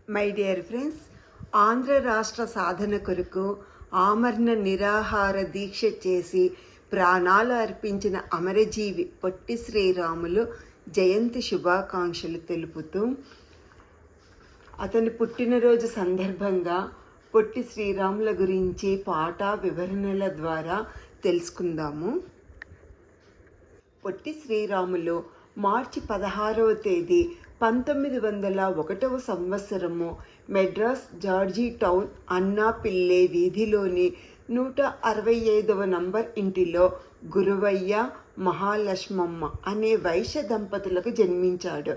My dear friends, Andhra రాష్ట్ర సాధన కొరకు ఆమరణ నిరాహార దీక్ష చేసి ప్రాణాలు అర్పించిన అమరజీవి పొట్టి శ్రీరాములు జయంతి శుభాకాంక్షలు తెలుపుతూ అతని పుట్టినరోజు సందర్భంగా పొట్టి శ్రీరాముల గురించి పాట వివరణల ద్వారా తెలుసుకుందాము. పొట్టి శ్రీరాములు మార్చి 16వ తేదీ 1901 సంవత్సరము మెడ్రాస్ జార్జీ టౌన్ అన్నాపిల్లే వీధిలోని 165వ నంబర్ ఇంటిలో గురువయ్య మహాలక్ష్మమ్మ అనే వైశ్య దంపతులకు జన్మించాడు.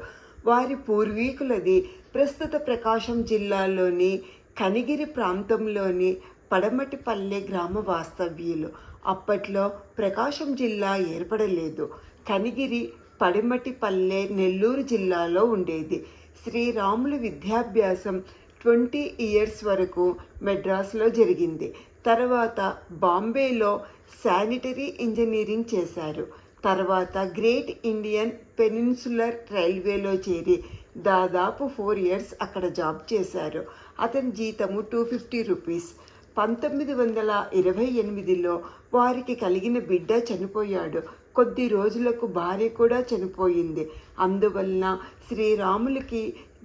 వారి పూర్వీకులది ప్రస్తుత ప్రకాశం జిల్లాలోని కనిగిరి ప్రాంతంలోని పడమటిపల్లె గ్రామ వాస్తవ్యులు. అప్పట్లో ప్రకాశం జిల్లా ఏర్పడలేదు. కనిగిరి పడమటిపల్లె నెల్లూరు జిల్లాలో ఉండేది. శ్రీరాములు విద్యాభ్యాసం 20 ఇయర్స్ వరకు మెడ్రాస్లో జరిగింది. తర్వాత బాంబేలో శానిటరీ ఇంజనీరింగ్ చేశారు. తర్వాత గ్రేట్ ఇండియన్ పెనిన్సులర్ రైల్వేలో చేరి దాదాపు 4 ఇయర్స్ అక్కడ జాబ్ చేశారు. అతని జీతము 250 రూపీస్. 1928లో వారికి కలిగిన బిడ్డ చనిపోయాడు. కొద్ది రోజులకు భార్య కూడా చనిపోయింది. అందువలన శ్రీరాములకి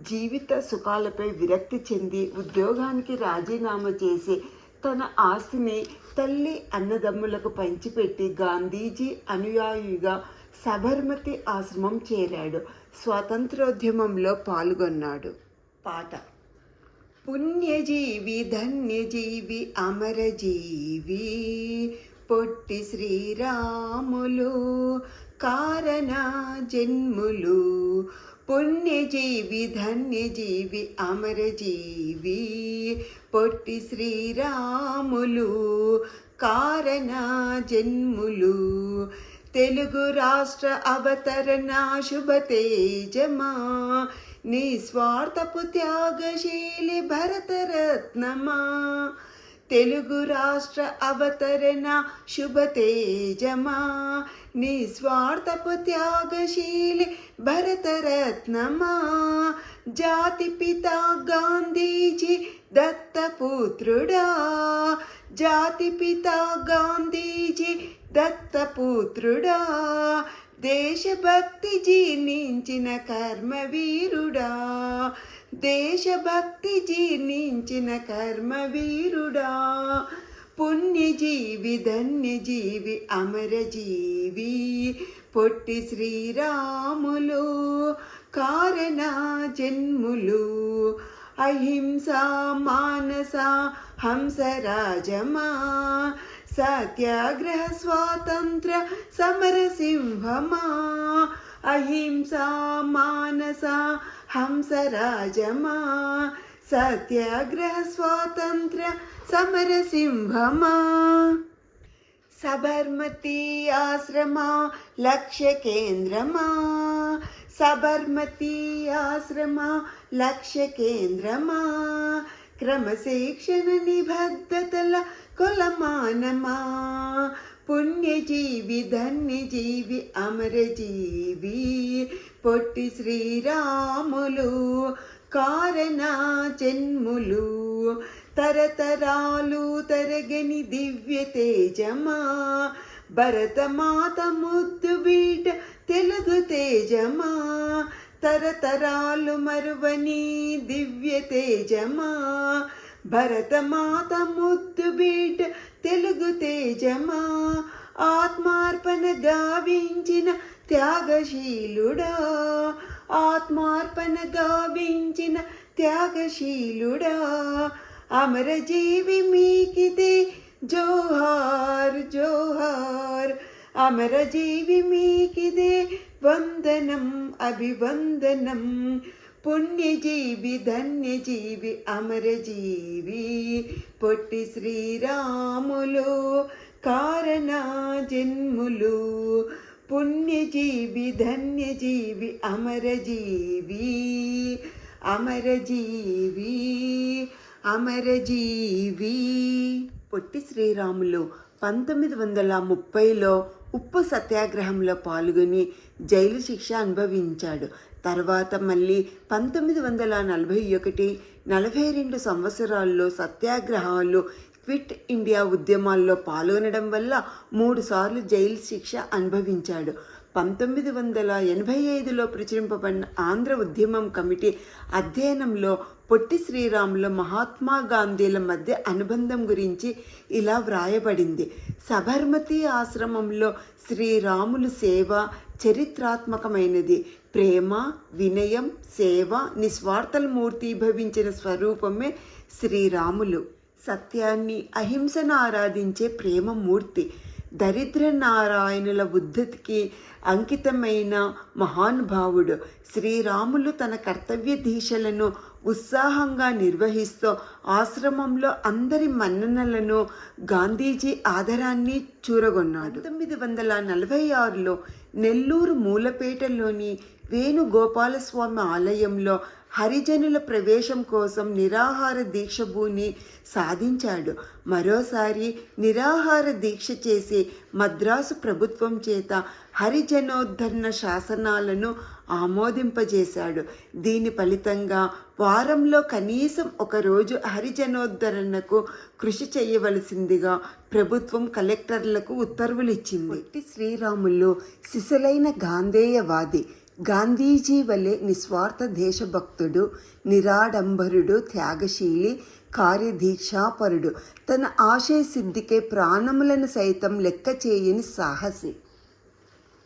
జీవిత సుఖాలపై విరక్తి చెంది ఉద్యోగానికి రాజీనామా చేసి తన ఆస్తిని తల్లి అన్నదమ్ములకు పంచిపెట్టి గాంధీజీ అనుయాయిగా సబర్మతి ఆశ్రమం చేరాడు. స్వాతంత్రోద్యమంలో పాల్గొన్నాడు. పాట: పుణ్యజీవి ధన్యజీవి అమరజీవి పొట్టి శ్రీరాములు కారణ జన్ములు. పుణ్యజీవి ధన్యజీవి అమరజీవి పొట్టి శ్రీరాములు కారణ జన్ములు. తెలుగు రాష్ట్ర అవతరణ శుభ తేజమా నిస్వార్థపు త్యాగశీలి భరతరత్నమా. తెలుగు రాష్ట్ర అవతరణ శుభ తేజమా నిస్వార్థపు త్యాగశీలి భరతరత్నమా. జాతిపిత గాంధీజీ దత్తపుత్రుడా, జాతిపిత గాంధీజీ దత్తపుత్రుడా, దేశభక్తి జీర్ణించిన కర్మవీరుడా, దేశభక్తి జీర్ణించిన కర్మవీరుడా. పుణ్యజీవి ధన్యజీవి అమరజీవి పొట్టి శ్రీరాములు కారణ జన్ములు. అహింస మానస హంసరాజమా సత్యాగ్రహ స్వాతంత్ర సమరసింహమా. అహింస మానస హంసరాజమా సత్యాగ్రహ స్వాతంత్ర సమరసింహమా. సబర్మతి ఆశ్రమ లక్ష్య కేంద్రమా, సబర్మతి ఆశ్రమ లక్ష్య కేంద్రమా. క్రమశిక్షణ నిబద్ధతల కొలమానమా. పుణ్యజీవి ధన్యజీవి అమరజీవి పొట్టి శ్రీరాములు కారణ జన్ములు. తరతరాలు తరగని దివ్య తేజమా భరతమాత ముద్దు బిడ్డ తెలుగు తేజమా. తరతరాలు మరువని దివ్య తేజమా భరతమాత ముద్దు బిడ్డ తెలుగు తేజమా. ఆత్మార్పణ గావించిన త్యాగశీలుడా, ఆత్మార్పణ గావించిన త్యాగశీలుడా. అమరజీవి మీకిదే జోహార్ జోహార్, అమరజీవి మీకిదే వందనం అభివందనం. పుణ్యజీవి ధన్యజీవి అమరజీవి పొట్టి శ్రీరాములు కారణ జన్ములు. పుణ్యజీవి ధన్యజీవి అమరజీవి అమరజీవి అమరజీవి. పొట్టి శ్రీరాములు 1930లో ఉప్పు సత్యాగ్రహంలో పాల్గొని జైలు శిక్ష అనుభవించాడు. తర్వాత మళ్ళీ 1941 42 సంవత్సరాల్లో సత్యాగ్రహాలు, క్విట్ ఇండియా ఉద్యమాల్లో పాల్గొనడం వల్ల 3 సార్లు జైలు శిక్ష అనుభవించాడు. 1985లో ప్రచురింపబడిన ఆంధ్ర ఉద్యమం కమిటీ అధ్యయనంలో పొట్టి శ్రీరాములు మహాత్మా గాంధీల మధ్య అనుబంధం గురించి ఇలా వ్రాయబడింది. సబర్మతి ఆశ్రమంలో శ్రీరాములు సేవ చరిత్రాత్మకమైనది. ప్రేమ, వినయం, సేవ, నిస్వార్థల మూర్తీభవించిన స్వరూపమే శ్రీరాములు. సత్యాన్ని, అహింసను ఆరాధించే ప్రేమమూర్తి. దరిద్ర నారాయణుల ఉద్ధతికి అంకితమైన మహానుభావుడు. శ్రీరాములు తన కర్తవ్య దీక్షలను ఉత్సాహంగా నిర్వహిస్తూ ఆశ్రమంలో అందరి మన్ననలను, గాంధీజీ ఆదరాన్ని చూరగొన్నాడు. 1946లో నెల్లూరు మూలపేటలోని వేణుగోపాలస్వామి ఆలయంలో హరిజనుల ప్రవేశం కోసం నిరాహార దీక్ష భూని సాధించాడు. మరోసారి నిరాహార దీక్ష చేసి మద్రాసు ప్రభుత్వం చేత హరిజనోద్ధరణ శాసనాలను ఆమోదింపజేశాడు. దీని ఫలితంగా వారంలో కనీసం ఒకరోజు హరిజనోద్ధరణకు కృషి చేయవలసిందిగా ప్రభుత్వం కలెక్టర్లకు ఉత్తర్వులు ఇచ్చింది. పొట్టి శ్రీరాములు సిసలైన గాంధేయవాది. గాంధీజీ వలె నిస్వార్థ దేశభక్తుడు, నిరాడంబరుడు, త్యాగశీలి, కార్యదీక్షాపరుడు. తన ఆశయ సిద్ధికే ప్రాణములను సైతం లెక్క చేయని సాహసి.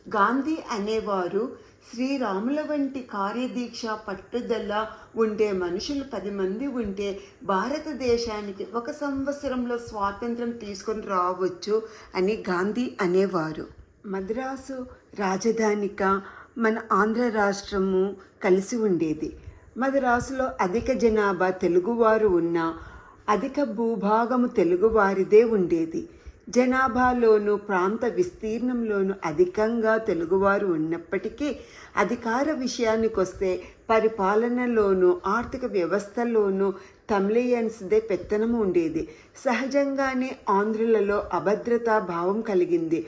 గాంధీ అనేవారు శ్రీరాముల వంటి కార్యదీక్ష, పట్టుదల ఉండే మనుషులు 10 మంది ఉంటే భారతదేశానికి 1 సంవత్సరంలో స్వాతంత్రం తీసుకొని రావచ్చు అని గాంధీ అనేవారు. మద్రాసు రాజధానిగా మన ఆంధ్ర రాష్ట్రము కలిసి ఉండేది. మద్రాసులో అధిక జనాభా తెలుగువారు ఉన్నా అధిక భూభాగము తెలుగువారిదే ఉండేది. జనాభాలోను, ప్రాంత విస్తీర్ణంలోనూ అధికంగా తెలుగువారు ఉన్నప్పటికీ అధికార విషయానికొస్తే పరిపాలనలోనూ ఆర్థిక వ్యవస్థలోనూ తమిళియన్స్దే పెత్తనము ఉండేది. సహజంగానే ఆంధ్రులలో అభద్రతా భావం కలిగింది.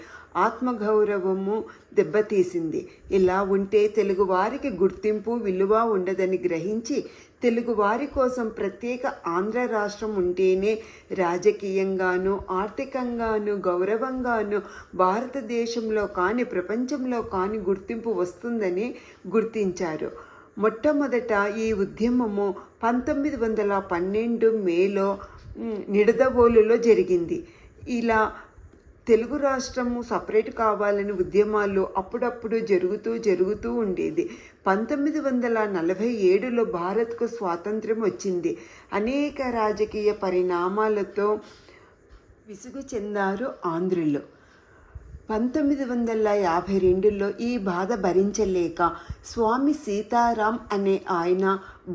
ఆత్మగౌరవము దెబ్బతీసింది. ఇలా ఉంటే తెలుగువారికి గుర్తింపు, విలువ ఉండదని గ్రహించి తెలుగువారి కోసం ప్రత్యేక ఆంధ్ర రాష్ట్రం ఉంటేనే రాజకీయంగాను, ఆర్థికంగాను, గౌరవంగాను భారతదేశంలో కానీ ప్రపంచంలో కానీ గుర్తింపు వస్తుందని గుర్తించారు. మొట్టమొదట ఈ ఉద్యమము 1912 మేలో నిడదవోలులో జరిగింది. ఇలా తెలుగు రాష్ట్రము సపరేట్ కావాలని ఉద్యమాలు అప్పుడప్పుడు జరుగుతూ ఉండేది. 1947లో భారత్కు స్వాతంత్ర్యం వచ్చింది. అనేక రాజకీయ పరిణామాలతో విసుగు చెందారు ఆంధ్రులు. 1952లో ఈ బాధ భరించలేక స్వామి సీతారాం అనే ఆయన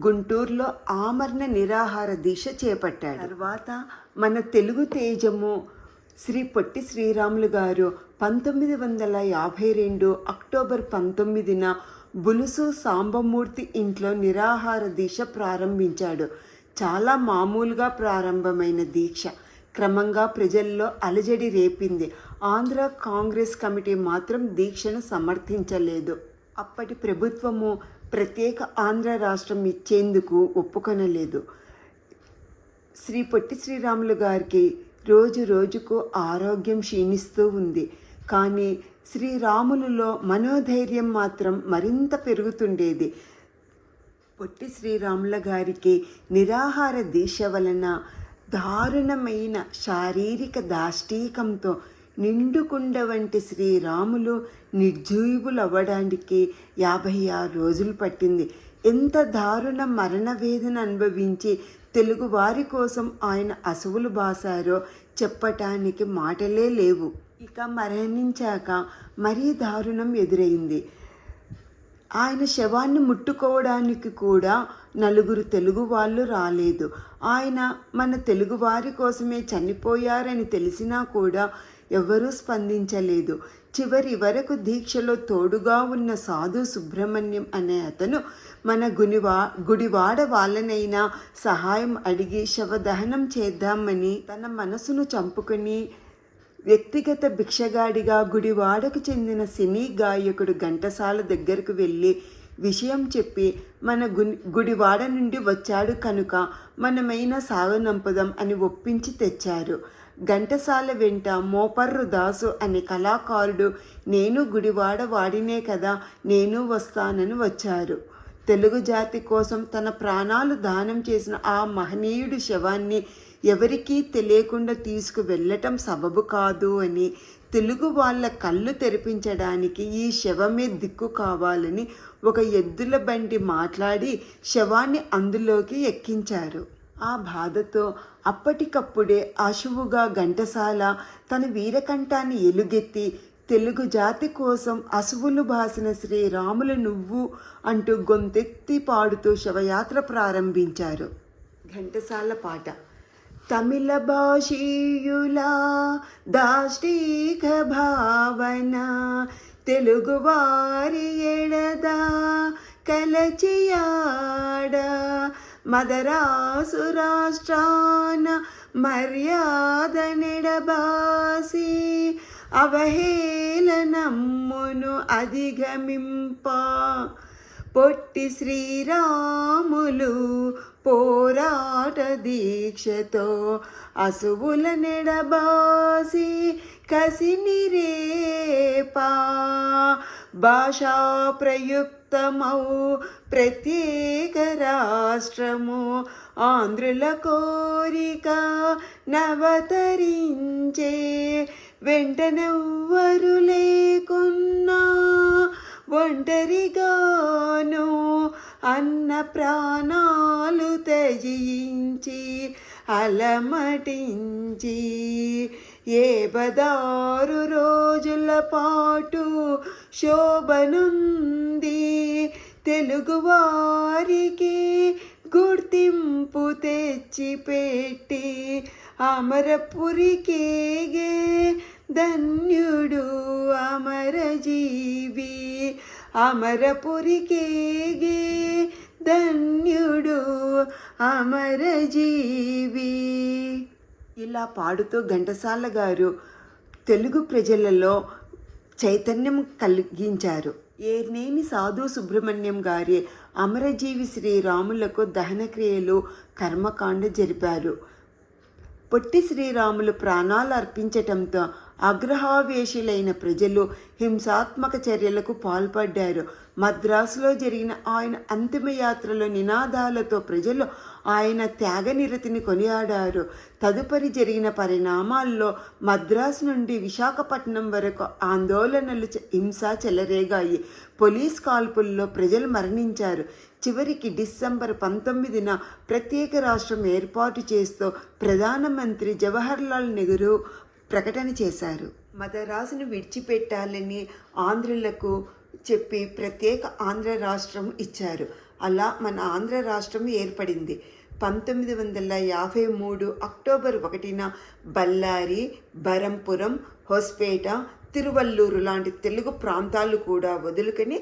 గుంటూరులో ఆమరణ నిరాహార దీక్ష చేపట్టాడు. తర్వాత మన తెలుగు తేజము శ్రీ పొట్టి శ్రీరాములు గారు 1952 అక్టోబర్ 19న బులుసు సాంబమూర్తి ఇంట్లో నిరాహార దీక్ష ప్రారంభించాడు. చాలా మామూలుగా ప్రారంభమైన దీక్ష క్రమంగా ప్రజల్లో అలజడి రేపింది. ఆంధ్ర కాంగ్రెస్ కమిటీ మాత్రం దీక్షను సమర్థించలేదు. అప్పటి ప్రభుత్వము ప్రత్యేక ఆంధ్ర రాష్ట్రం ఇచ్చేందుకు ఒప్పుకొనలేదు. శ్రీ పొట్టి శ్రీరాములు గారికి రోజు రోజుకు ఆరోగ్యం క్షీణిస్తూ ఉంది. కానీ శ్రీరాములులో మనోధైర్యం మాత్రం మరింత పెరుగుతుండేది. పొట్టి శ్రీరాముల గారికి నిరాహార దీక్ష వలన దారుణమైన శారీరక దాష్టీకంతో నిండుకుండ వంటి శ్రీరాములు నిర్జీవులవ్వడానికి 56 రోజులు పట్టింది. ఎంత దారుణ మరణ వేదన అనుభవించి తెలుగు వారి కోసం ఆయన అసువులు బాసారో చెప్పటానికి మాటలే లేవు. ఇక మరణించాక మరీ దారుణం ఎదురైంది. ఆయన శవాన్ని ముట్టుకోవడానికి కూడా 4 తెలుగు వాళ్ళు రాలేదు. ఆయన మన తెలుగువారి కోసమే చనిపోయారని తెలిసినా కూడా ఎవరూ స్పందించలేదు. చివరి వరకు దీక్షలో తోడుగా ఉన్న సాధు సుబ్రహ్మణ్యం అనే అతను మన గుడివాడ వాళ్ళనైనా సహాయం అడిగి శవదహనం చేద్దామని తన మనసును చంపుకొని వ్యక్తిగత భిక్షగాడిగా గుడివాడకు చెందిన సినీ గాయకుడు ఘంటసాల దగ్గరకు వెళ్ళి విషయం చెప్పి మన గుడివాడ నుండి వచ్చాడు కనుక మనమైనా సాగనంపుదాం అని ఒప్పించి తెచ్చారు. ఘంటసాల వెంట మోపర్రు దాసు అనే కళాకారుడు నేను గుడివాడ వాడినే కదా, నేను వస్తానని వచ్చారు. తెలుగు జాతి కోసం తన ప్రాణాలు దానం చేసిన ఆ మహనీయుడి శవాన్ని ఎవరికీ తెలియకుండా తీసుకువెళ్ళటం సబబు కాదు అని, తెలుగు వాళ్ళ కళ్ళు తెరిపించడానికి ఈ శవమే దిక్కు కావాలని ఒక ఎద్దుల బండి మాట్లాడి శవాన్ని అందులోకి ఎక్కించారు. ఆ బాధతో అప్పటికప్పుడే అశువుగా ఘంటసాల తన వీరకంఠాన్ని ఎలుగెత్తి తెలుగు జాతి కోసం అసువులు బాసిన శ్రీరాములు నువ్వు అంటూ గొంతెత్తి పాడుతూ శవయాత్ర ప్రారంభించారు. ఘంటసాల పాట. తమిళ భాషీయుల దాష్టీక భావన తెలుగువారి ఎడదా కలచియాడ మదరాసు రాష్ట్రాన మర్యాద నెడబాసి అవహేళనమ్మును అధిగమింప పొట్టి శ్రీరాములు పోరాట దీక్షతో అసువుల నెడబాసి కసిని రేపా భాషా ప్రయుక్తమౌ ప్రత్యేక రాష్ట్రము ఆంధ్రుల కోరిక నవతరించే వెంటనెవ్వరు లేకున్నా ఒంటరిగాను అన్న ప్రాణాలు త్యజించి అలమటించి 76 రోజుల పాటు శోభనుంది తెలుగువారికి గుర్తింపు తెచ్చిపెట్టి అమరపురికేగే ధన్యుడు అమరజీవి అమరపురికేగే ధన్యుడు అమరజీవి. ఇలా పాడుతూ ఘంటసాల గారు తెలుగు ప్రజలలో చైతన్యం కలిగించారు. ఏర్నేని సాధు సుబ్రహ్మణ్యం గారి అమరజీవి శ్రీరాములకు దహనక్రియలు కర్మకాండ జరిపారు. పొట్టి శ్రీరాములు ప్రాణాలు అర్పించటంతో ఆగ్రహావేశులైన ప్రజలు హింసాత్మక చర్యలకు పాల్పడ్డారు. మద్రాసులో జరిగిన ఆయన అంతిమయాత్రలో నినాదాలతో ప్రజలు ఆయన త్యాగనిరతిని కొనియాడారు. తదుపరి జరిగిన పరిణామాల్లో మద్రాసు నుండి విశాఖపట్నం వరకు ఆందోళనలు హింస చెలరేగాయి. పోలీస్ కాల్పుల్లో ప్రజలు మరణించారు. చివరికి డిసెంబర్ 19న ప్రత్యేక రాష్ట్రం ఏర్పాటు చేస్తూ ప్రధానమంత్రి జవహర్లాల్ నెహ్రూ ప్రకటన చేశారు. మద్రాసును విడిచిపెట్టాలని ఆంధ్రులకు చెప్పి ప్రత్యేక ఆంధ్ర రాష్ట్రం ఇచ్చారు. అలా మన ఆంధ్ర రాష్ట్రం ఏర్పడింది. 1953 అక్టోబర్ 1న బళ్ళారి, బరంపురం, హొస్పేట, తిరువల్లూరు లాంటి తెలుగు ప్రాంతాలు కూడా వదులుకొని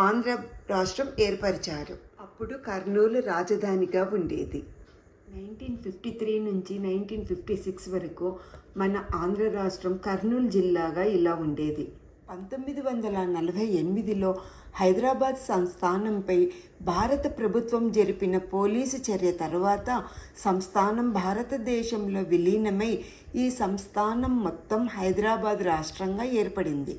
ఆంధ్ర రాష్ట్రం ఏర్పరిచారు. అప్పుడు కర్నూలు రాజధానిగా ఉండేది. 1953 నుంచి 1956 వరకు మన ఆంధ్ర రాష్ట్రం కర్నూలు జిల్లాగా ఇలా ఉండేది. 1948లో హైదరాబాద్ సంస్థానంపై భారత ప్రభుత్వం జరిపిన పోలీసు చర్య తర్వాత సంస్థానం భారతదేశంలో విలీనమై ఈ సంస్థానం మొత్తం హైదరాబాద్ రాష్ట్రంగా ఏర్పడింది.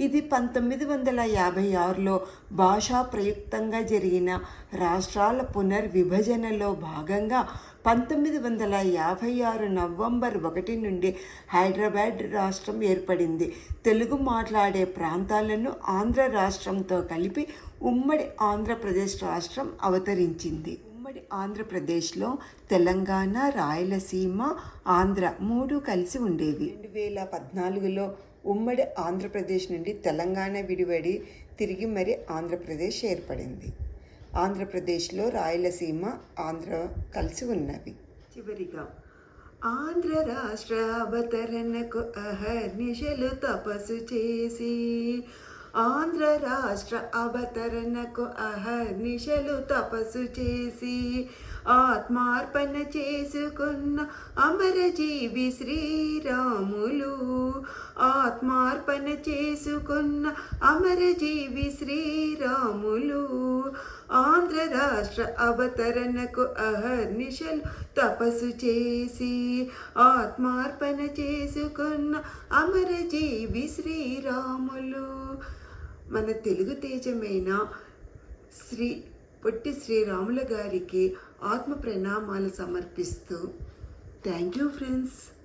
ఇది 1956లో భాషా ప్రయుక్తంగా జరిగిన రాష్ట్రాల పునర్విభజనలో భాగంగా 1956 నవంబర్ 1 నుండి హైదరాబాద్ రాష్ట్రం ఏర్పడింది. తెలుగు మాట్లాడే ప్రాంతాలను ఆంధ్ర రాష్ట్రంతో కలిపి ఉమ్మడి ఆంధ్రప్రదేశ్ రాష్ట్రం అవతరించింది. ఉమ్మడి ఆంధ్రప్రదేశ్లో తెలంగాణ, రాయలసీమ, ఆంధ్ర 3 కలిసి ఉండేవి. 2014లో ఉమ్మడి ఆంధ్రప్రదేశ్ నుండి తెలంగాణ విడివడి తిరిగి మరి ఆంధ్రప్రదేశ్ ఏర్పడింది. ఆంధ్రప్రదేశ్లో రాయలసీమ, ఆంధ్ర కలిసి ఉన్నవి. చివరిగా ఆంధ్ర రాష్ట్ర అవతరణకు అహర్నిశలు తపస్సు చేసి ఆంధ్ర రాష్ట్ర అవతరణకు అహర్నిశలు తపస్సు చేసి ఆత్మార్పణ చేసుకున్న అమరజీవి శ్రీరాములు. ఆత్మార్పణ చేసుకున్న అమరజీవి శ్రీరాములు. ఆంధ్ర రాష్ట్ర అవతరణకు అహర్నిశలు తపస్సు చేసి ఆత్మార్పణ చేసుకున్న అమరజీవి శ్రీరాములు. మన తెలుగు తేజమైన పొట్టి శ్రీరాముల గారికి ఆత్మ ప్రణామాలు సమర్పిస్తూ థ్యాంక్ యూ ఫ్రెండ్స్.